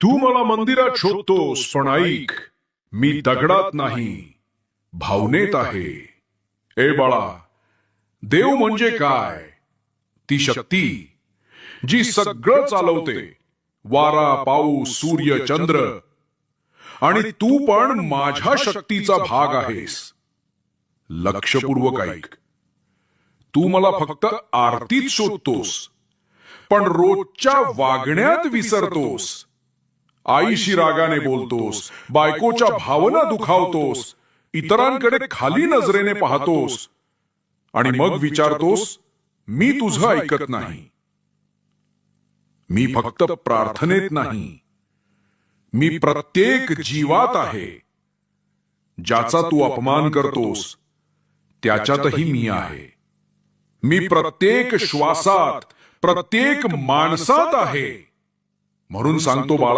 तू मला मंदिरात शोधतोस, पण ऐक, मी दगडात नाही, भावनेत आहे. ए बाळा, देव म्हणजे काय? ती शक्ती जी सगळं चालवते, वारा, पाऊस, सूर्य, चंद्र. आणि तू पण माझ्या शक्तीचा भाग आहेस. लक्षपूर्वक ऐक, तू मला फक्त आरतीत शोधतोस, पण रोजच्या वागण्यात विसरतोस. आईशी रागाने बोलतोस, बायकोच्या भावना दुखावतोस, इतरांकडे खाली नजरेने पाहतोस आणि मग विचारतोस, मी तुझं ऐकत नाही. मी फक्त प्रार्थनेत नाही, मी प्रत्येक जीवात आहे. ज्याचा तू अपमान करतोस त्याच्यातही मी आहे. मी प्रत्येक श्वासात, प्रत्येक माणसात आहे. म्हणून सांगतो बाळा,